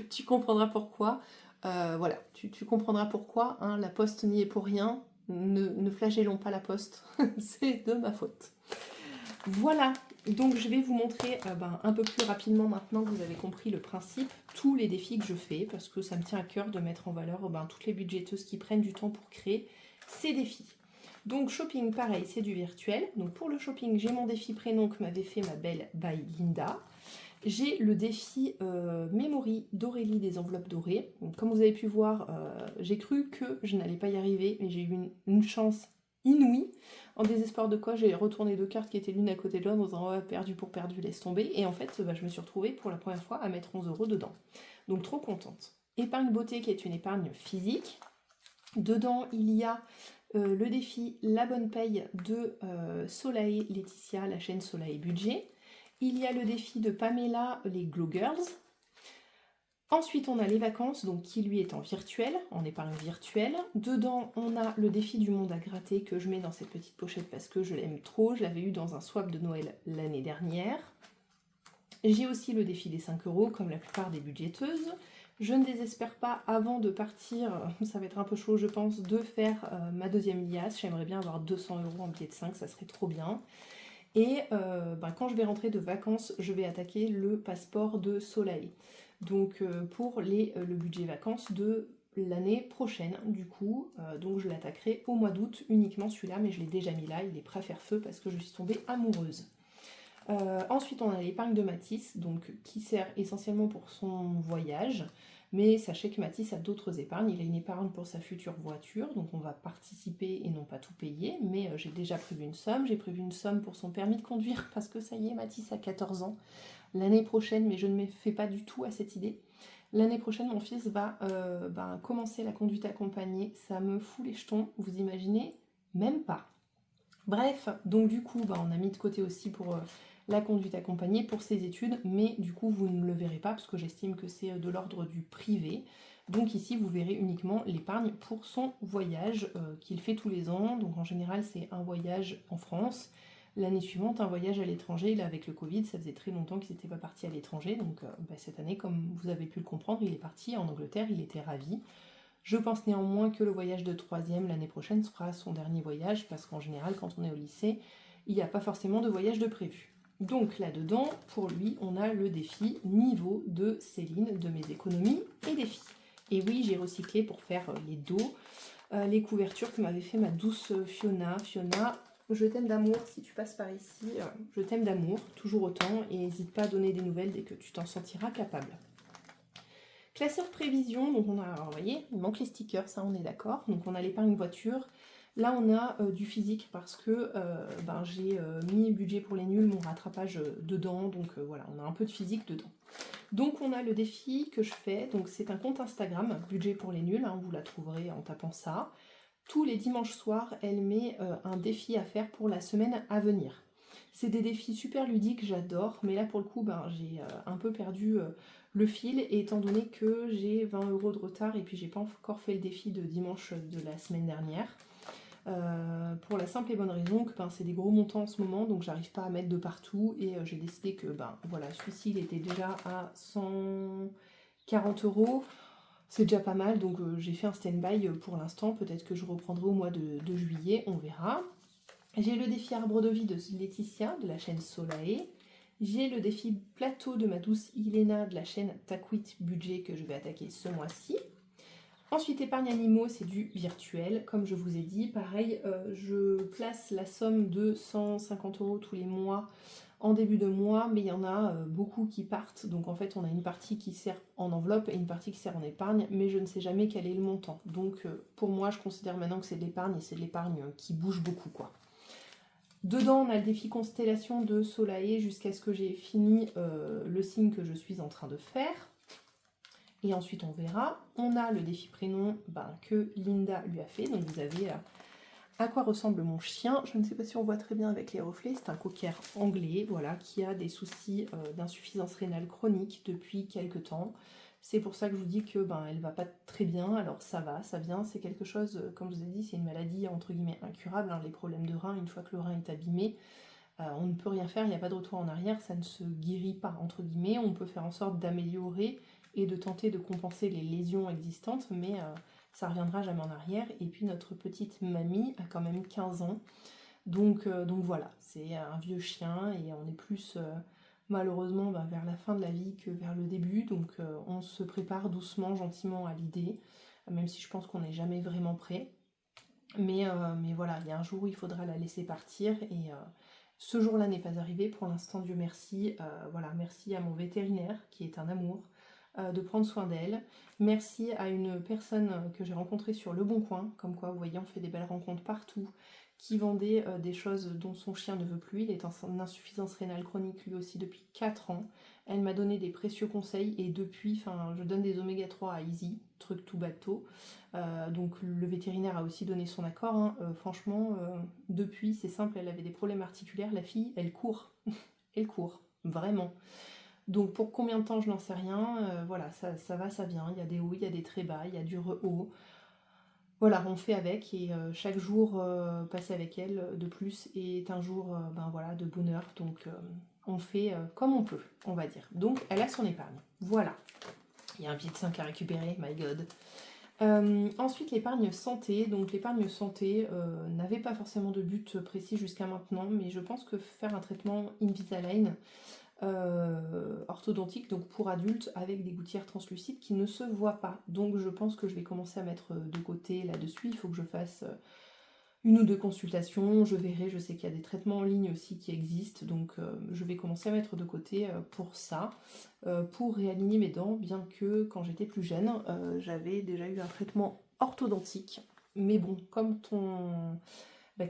Tu comprendras pourquoi. Voilà, tu comprendras pourquoi. La poste n'y est pour rien. Ne flagellons pas la poste. C'est de ma faute. Voilà, donc je vais vous montrer un peu plus rapidement maintenant que vous avez compris le principe, tous les défis que je fais, parce que ça me tient à cœur de mettre en valeur toutes les budgéteuses qui prennent du temps pour créer ces défis. Donc shopping, pareil, c'est du virtuel. Donc pour le shopping, j'ai mon défi prénom que m'avait fait ma belle by Linda. J'ai le défi Memory d'Aurélie des enveloppes dorées. Donc, comme vous avez pu voir, j'ai cru que je n'allais pas y arriver, mais j'ai eu une chance inouïe. En désespoir de quoi, j'ai retourné 2 cartes qui étaient l'une à côté de l'autre en disant perdu pour perdu, laisse tomber. Et en fait, je me suis retrouvée pour la première fois à mettre 11 € dedans. Donc trop contente. épargne beauté qui est une épargne physique. Dedans, il y a le défi La Bonne Paye de Soleil Laetitia, la chaîne Soleil Budget. Il y a le défi de Pamela, les Glow Girls. Ensuite, on a les vacances, donc qui lui est en virtuel, en épargne virtuelle. Dedans, on a le défi du monde à gratter que je mets dans cette petite pochette parce que je l'aime trop. Je l'avais eu dans un swap de Noël l'année dernière. J'ai aussi le défi des 5 €, comme la plupart des budgéteuses. Je ne désespère pas, avant de partir, ça va être un peu chaud je pense, de faire ma deuxième liasse. J'aimerais bien avoir 200 € en billet de 5, ça serait trop bien. Et quand je vais rentrer de vacances, je vais attaquer le passeport de Soleil. Donc pour le budget vacances de l'année prochaine, du coup. Donc je l'attaquerai au mois d'août, uniquement celui-là, mais je l'ai déjà mis là, il est prêt à faire feu parce que je suis tombée amoureuse. Ensuite, on a l'épargne de Matisse, donc qui sert essentiellement pour son voyage. Mais sachez que Matisse a d'autres épargnes. Il a une épargne pour sa future voiture, donc on va participer et non pas tout payer. Mais j'ai déjà prévu une somme. J'ai prévu une somme pour son permis de conduire parce que ça y est, Matisse a 14 ans. L'année prochaine, mais je ne me fais pas du tout à cette idée. L'année prochaine, mon fils va commencer la conduite accompagnée. Ça me fout les jetons, vous imaginez? Même pas. Bref, donc du coup, on a mis de côté aussi pour la conduite accompagnée pour ses études, mais du coup vous ne le verrez pas parce que j'estime que c'est de l'ordre du privé. Donc ici vous verrez uniquement l'épargne pour son voyage qu'il fait tous les ans. Donc en général c'est un voyage en France, l'année suivante un voyage à l'étranger. Là avec le Covid ça faisait très longtemps qu'ils n'étaient pas partis à l'étranger, donc cette année comme vous avez pu le comprendre il est parti en Angleterre, il était ravi. Je pense néanmoins que le voyage de 3e l'année prochaine sera son dernier voyage parce qu'en général quand on est au lycée il n'y a pas forcément de voyage de prévu. Donc là-dedans, pour lui, on a le défi niveau de Céline de mes économies et défis. Et oui, j'ai recyclé pour faire les dos, les couvertures que m'avait fait ma douce Fiona. Fiona, je t'aime d'amour, si tu passes par ici, je t'aime d'amour, toujours autant, et n'hésite pas à donner des nouvelles dès que tu t'en sentiras capable. Classeur prévision, donc on a, alors vous voyez, il manque les stickers, ça on est d'accord. Donc on a l'épargne voiture. Là on a du physique parce que j'ai mis budget pour les nuls, mon rattrapage dedans, donc voilà, on a un peu de physique dedans. Donc on a le défi que je fais, donc c'est un compte Instagram, budget pour les nuls, vous la trouverez en tapant ça. Tous les dimanches soirs, elle met un défi à faire pour la semaine à venir. C'est des défis super ludiques, j'adore, mais là pour le coup, j'ai un peu perdu le fil, et étant donné que j'ai 20 € de retard et puis j'ai pas encore fait le défi de dimanche de la semaine dernière, pour la simple et bonne raison que c'est des gros montants en ce moment, donc j'arrive pas à mettre de partout, et j'ai décidé que voilà, celui-ci il était déjà à 140 €. C'est déjà pas mal, donc j'ai fait un stand-by pour l'instant. Peut-être que je reprendrai au mois de juillet, on verra. J'ai le défi arbre de vie de Laetitia de la chaîne Solae. J'ai le défi plateau de ma douce Ilena de la chaîne Taquit Budget que je vais attaquer ce mois-ci. Ensuite, épargne animaux, c'est du virtuel, comme je vous ai dit. Pareil, je place la somme de 150 € tous les mois en début de mois, mais il y en a beaucoup qui partent. Donc en fait, on a une partie qui sert en enveloppe et une partie qui sert en épargne, mais je ne sais jamais quel est le montant. Donc pour moi, je considère maintenant que c'est de l'épargne, et c'est de l'épargne qui bouge beaucoup, quoi. Dedans, on a le défi constellation de Solae jusqu'à ce que j'ai fini le signe que je suis en train de faire. Et ensuite, on verra. On a le défi prénom que Linda lui a fait. Donc vous avez à quoi ressemble mon chien. Je ne sais pas si on voit très bien avec les reflets. C'est un cocker anglais, voilà, qui a des soucis d'insuffisance rénale chronique depuis quelques temps. C'est pour ça que je vous dis que elle va pas très bien. Alors ça va, ça vient. C'est quelque chose, comme je vous ai dit, c'est une maladie entre guillemets incurable. Les problèmes de rein, une fois que le rein est abîmé, on ne peut rien faire. Il n'y a pas de retour en arrière. Ça ne se guérit pas entre guillemets. On peut faire en sorte d'améliorer et de tenter de compenser les lésions existantes, mais ça reviendra jamais en arrière. Et puis notre petite mamie a quand même 15 ans, donc voilà, c'est un vieux chien, et on est plus malheureusement vers la fin de la vie que vers le début, donc on se prépare doucement, gentiment à l'idée, même si je pense qu'on n'est jamais vraiment prêt. Mais voilà, il y a un jour où il faudra la laisser partir, et ce jour-là n'est pas arrivé pour l'instant, Dieu merci. Voilà, merci à mon vétérinaire qui est un amour, de prendre soin d'elle. Merci à une personne que j'ai rencontrée sur Le Bon Coin, comme quoi vous voyez on fait des belles rencontres partout, qui vendait des choses dont son chien ne veut plus. Il est en insuffisance rénale chronique lui aussi depuis 4 ans. Elle m'a donné des précieux conseils et depuis, je donne des oméga 3 à Easy, truc tout bateau. Donc le vétérinaire a aussi donné son accord. Hein. Franchement, depuis, c'est simple, elle avait des problèmes articulaires. La fille, elle court. Elle court, vraiment. Donc pour combien de temps, je n'en sais rien. Voilà, ça va, ça vient. Il y a des hauts, il y a des très bas, il y a du haut. Voilà, on fait avec et chaque jour passé avec elle de plus est un jour voilà, de bonheur. Donc on fait comme on peut, on va dire. Donc elle a son épargne. Voilà. Il y a un pied de 5 à récupérer, my god. Ensuite, l'épargne santé. Donc l'épargne santé n'avait pas forcément de but précis jusqu'à maintenant, mais je pense que faire un traitement Invisalign orthodontique, donc pour adultes, avec des gouttières translucides qui ne se voient pas. Donc je pense que je vais commencer à mettre de côté là-dessus. Il faut que je fasse une ou deux consultations, je verrai, je sais qu'il y a des traitements en ligne aussi qui existent, donc je vais commencer à mettre de côté pour ça, pour réaligner mes dents, bien que quand j'étais plus jeune, j'avais déjà eu un traitement orthodontique, mais bon, comme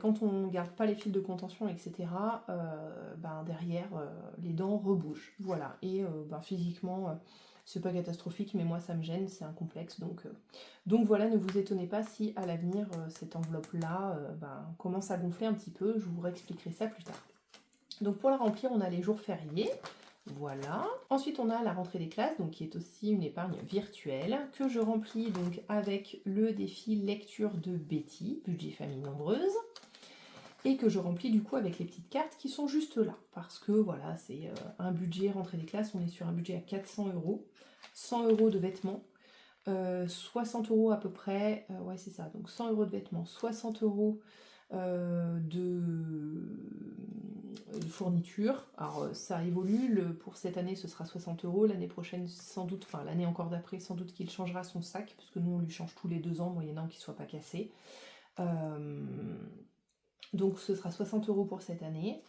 quand on garde pas les fils de contention, etc., derrière, les dents rebougent, voilà, et physiquement, c'est pas catastrophique, mais moi ça me gêne, c'est un complexe, donc voilà, ne vous étonnez pas si à l'avenir, cette enveloppe-là commence à gonfler un petit peu, je vous réexpliquerai ça plus tard. Donc pour la remplir, on a les jours fériés, voilà. Ensuite, on a la rentrée des classes, donc qui est aussi une épargne virtuelle, que je remplis donc avec le défi lecture de Betty, budget famille nombreuse, et que je remplis du coup avec les petites cartes qui sont juste là, parce que voilà, c'est un budget rentrée des classes, on est sur un budget à 400 €, 100 € de vêtements, 60 € à peu près, ouais c'est ça, donc 100 € de vêtements, 60 € de fourniture. Alors ça évolue, pour cette année ce sera 60 €, l'année prochaine sans doute, enfin l'année encore d'après sans doute qu'il changera son sac, parce que nous on lui change tous les 2 ans, moyennant qu'il soit pas cassé. Donc ce sera 60 € pour cette année.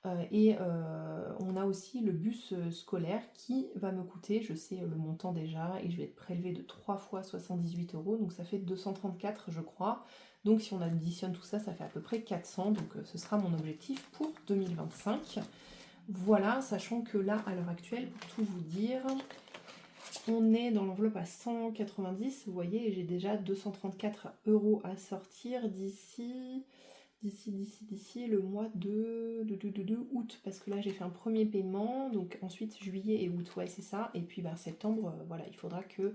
On a aussi le bus scolaire qui va me coûter, je sais le montant déjà, et je vais être prélevée de 3 fois 78 €, donc ça fait 234 je crois. Donc si on additionne tout ça, ça fait à peu près 400, donc ce sera mon objectif pour 2025. Voilà, sachant que là, à l'heure actuelle, pour tout vous dire, on est dans l'enveloppe à 190, vous voyez, et j'ai déjà 234 € à sortir d'ici le mois de août, parce que là j'ai fait un premier paiement, donc ensuite juillet et août, ouais c'est ça, et puis septembre, voilà, il faudra que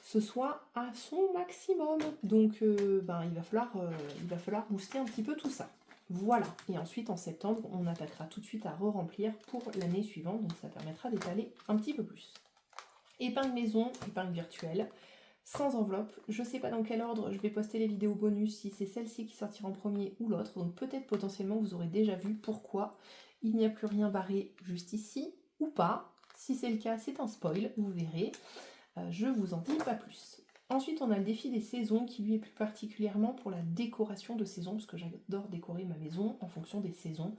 ce soit à son maximum, donc il va falloir booster un petit peu tout ça. Voilà, et ensuite en septembre, on attaquera tout de suite à re-remplir pour l'année suivante, donc ça permettra d'étaler un petit peu plus. Épargne maison, épargne virtuelle, sans enveloppe. Je ne sais pas dans quel ordre je vais poster les vidéos bonus, si c'est celle-ci qui sortira en premier ou l'autre, donc peut-être potentiellement vous aurez déjà vu pourquoi il n'y a plus rien barré juste ici, ou pas. Si c'est le cas, c'est un spoil, vous verrez. Je vous en dis pas plus. Ensuite, on a le défi des saisons qui lui est plus particulièrement pour la décoration de saison, parce que j'adore décorer ma maison en fonction des saisons,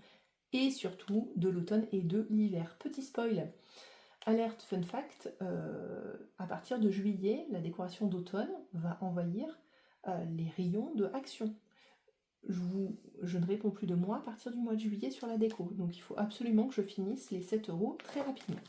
et surtout de l'automne et de l'hiver. Petit spoil, alerte fun fact, à partir de juillet, la décoration d'automne va envahir les rayons de Action. Je ne réponds plus de moi à partir du mois de juillet sur la déco, donc il faut absolument que je finisse les 7 € très rapidement.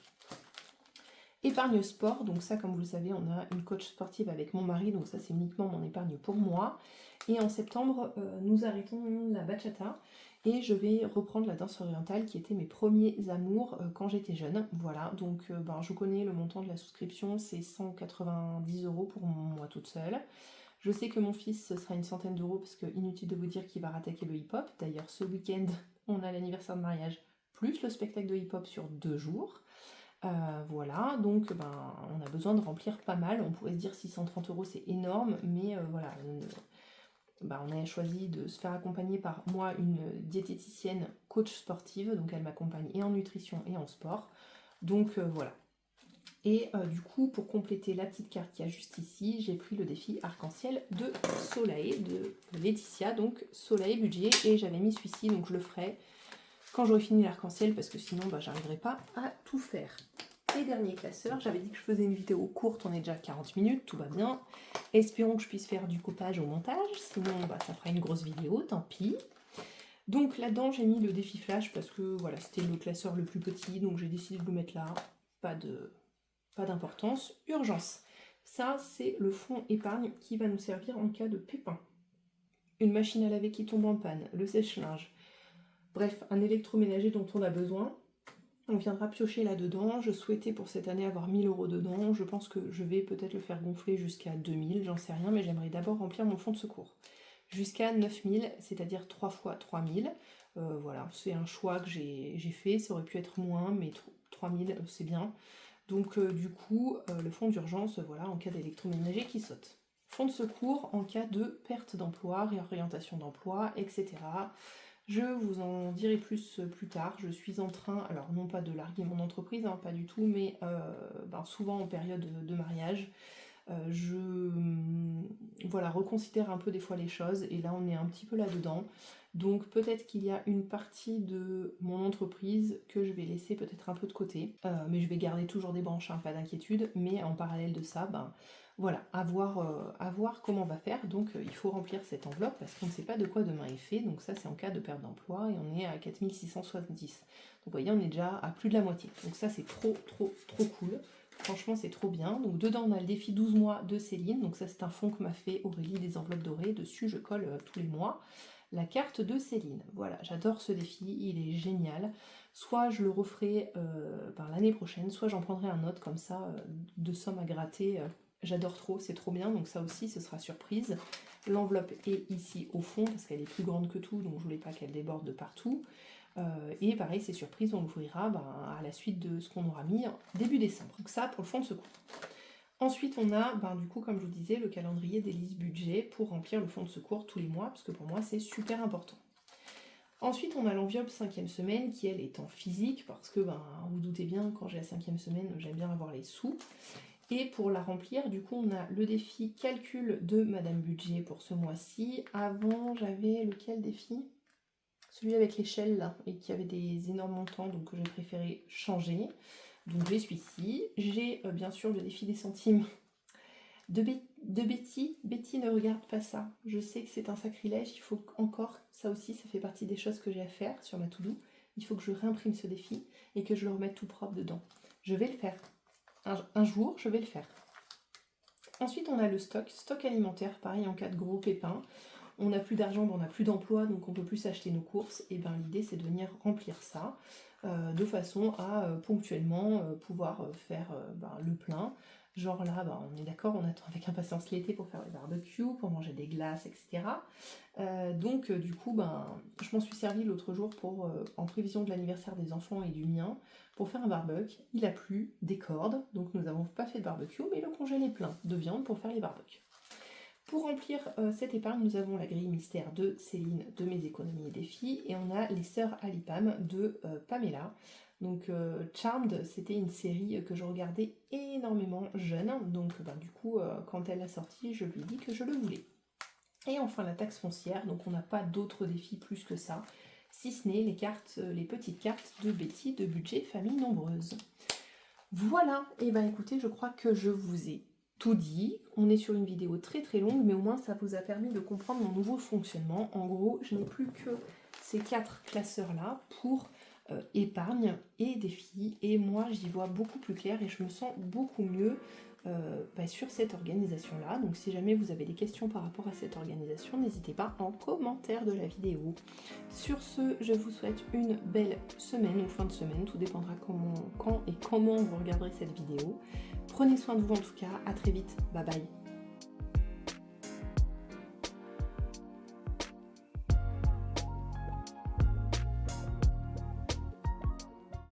Épargne sport, donc ça comme vous le savez, on a une coach sportive avec mon mari, donc ça c'est uniquement mon épargne pour moi. Et en septembre, nous arrêtons la bachata et je vais reprendre la danse orientale qui était mes premiers amours quand j'étais jeune. Voilà, donc je connais le montant de la souscription, c'est 190 € pour moi toute seule. Je sais que mon fils, ce sera une centaine d'euros parce que inutile de vous dire qu'il va rattaquer le hip-hop. D'ailleurs, ce week-end, on a l'anniversaire de mariage plus le spectacle de hip-hop sur 2 jours. Voilà, donc on a besoin de remplir pas mal. On pourrait se dire 630 € c'est énorme, mais voilà, on a choisi de se faire accompagner par moi, une diététicienne coach sportive, donc elle m'accompagne et en nutrition et en sport. Donc voilà. Et du coup, pour compléter la petite carte qu'il y a juste ici, j'ai pris le défi arc-en-ciel de Soleil, de Laetitia, donc Soleil budget, et j'avais mis celui-ci, donc je le ferai quand j'aurai fini l'arc-en-ciel, parce que sinon j'arriverai pas à tout faire. Et dernier classeur, j'avais dit que je faisais une vidéo courte, on est déjà à 40 minutes, tout va bien. Espérons que je puisse faire du coupage au montage, sinon ça fera une grosse vidéo, tant pis. Donc là-dedans j'ai mis le défi flash parce que voilà, c'était le classeur le plus petit, donc j'ai décidé de le mettre là, pas d'importance. Urgence, ça c'est le fonds épargne qui va nous servir en cas de pépin. Une machine à laver qui tombe en panne, le sèche-linge, bref, un électroménager dont on a besoin. On viendra piocher là-dedans. Je souhaitais pour cette année avoir 1000 € dedans. Je pense que je vais peut-être le faire gonfler jusqu'à 2000, j'en sais rien, mais j'aimerais d'abord remplir mon fonds de secours. Jusqu'à 9000, c'est-à-dire 3 fois 3000. Voilà, c'est un choix que j'ai fait. Ça aurait pu être moins, mais 3000, c'est bien. Donc du coup, le fonds d'urgence, voilà, en cas d'électroménager qui saute. Fonds de secours en cas de perte d'emploi, réorientation d'emploi, etc. Je vous en dirai plus tard. Je suis en train, alors non pas de larguer mon entreprise, hein, pas du tout, mais souvent en période de mariage, voilà, reconsidère un peu des fois les choses, et là on est un petit peu là-dedans. Donc peut-être qu'il y a une partie de mon entreprise que je vais laisser peut-être un peu de côté, mais je vais garder toujours des branches, hein, pas d'inquiétude, mais en parallèle de ça, voilà, à voir comment on va faire. Donc il faut remplir cette enveloppe parce qu'on ne sait pas de quoi demain est fait. Donc ça c'est en cas de perte d'emploi et on est à 4670. Donc vous voyez, on est déjà à plus de la moitié. Donc ça c'est trop cool. Franchement c'est trop bien. Donc dedans on a le défi 12 mois de Céline. Donc ça c'est un fond que m'a fait Aurélie des enveloppes dorées. Dessus je colle tous les mois la carte de Céline. Voilà, j'adore ce défi, il est génial. Soit je le referai l'année prochaine, soit j'en prendrai un autre comme ça, de somme à gratter. J'adore trop, c'est trop bien, donc ça aussi ce sera surprise. L'enveloppe est ici au fond parce qu'elle est plus grande que tout, donc je voulais pas qu'elle déborde de partout. Et pareil, c'est surprise, on l'ouvrira à la suite de ce qu'on aura mis début décembre. Donc ça pour le fonds de secours. Ensuite on a du coup, comme je vous disais, le calendrier des listes budget pour remplir le fonds de secours tous les mois, parce que pour moi c'est super important. Ensuite on a l'enveloppe 5e semaine qui elle est en physique, parce que vous doutez bien, quand j'ai la 5e semaine j'aime bien avoir les sous. Et pour la remplir, du coup, on a le défi calcul de Madame Budget pour ce mois-ci. Avant, j'avais lequel défi? Celui avec l'échelle, là, et qui avait des énormes montants, donc j'ai préféré changer. Donc j'ai celui-ci. J'ai bien sûr le défi des centimes de Betty. Betty, ne regarde pas ça. Je sais que c'est un sacrilège, il faut encore, ça aussi, ça fait partie des choses que j'ai à faire sur ma to-do. Il faut que je réimprime ce défi et que je le remette tout propre dedans. Je vais le faire. Un jour, je vais le faire. Ensuite, on a le stock alimentaire, pareil en cas de gros pépins. On n'a plus d'argent, on n'a plus d'emploi, donc on ne peut plus s'acheter nos courses. Et l'idée, c'est de venir remplir ça de façon à ponctuellement pouvoir faire le plein. Genre là, on est d'accord, on attend avec impatience l'été pour faire les barbecues, pour manger des glaces, etc. Donc du coup, je m'en suis servi l'autre jour pour, en prévision de l'anniversaire des enfants et du mien, pour faire un barbecue. Il a plu, des cordes, donc nous n'avons pas fait de barbecue, mais le congèle est plein de viande pour faire les barbecues. Pour remplir cette épargne, nous avons la grille mystère de Céline, de Mes économies et défis, et on a les sœurs Alipam de Pamela. Donc Charmed, c'était une série que je regardais énormément jeune, donc du coup, quand elle a sorti, je lui ai dit que je le voulais. Et enfin la taxe foncière, donc on n'a pas d'autres défis plus que ça, si ce n'est les petites cartes de Betty de budget famille nombreuse. Voilà, et écoutez, je crois que je vous ai tout dit. On est sur une vidéo très longue, mais au moins ça vous a permis de comprendre mon nouveau fonctionnement. En gros, je n'ai plus que ces 4 classeurs-là pour épargne et défis, et moi j'y vois beaucoup plus clair et je me sens beaucoup mieux sur cette organisation-là. Donc si jamais vous avez des questions par rapport à cette organisation, n'hésitez pas en commentaire de la vidéo. Sur ce, je vous souhaite une belle semaine ou fin de semaine, tout dépendra quand et comment vous regarderez cette vidéo. Prenez soin de vous en tout cas, à très vite, bye bye.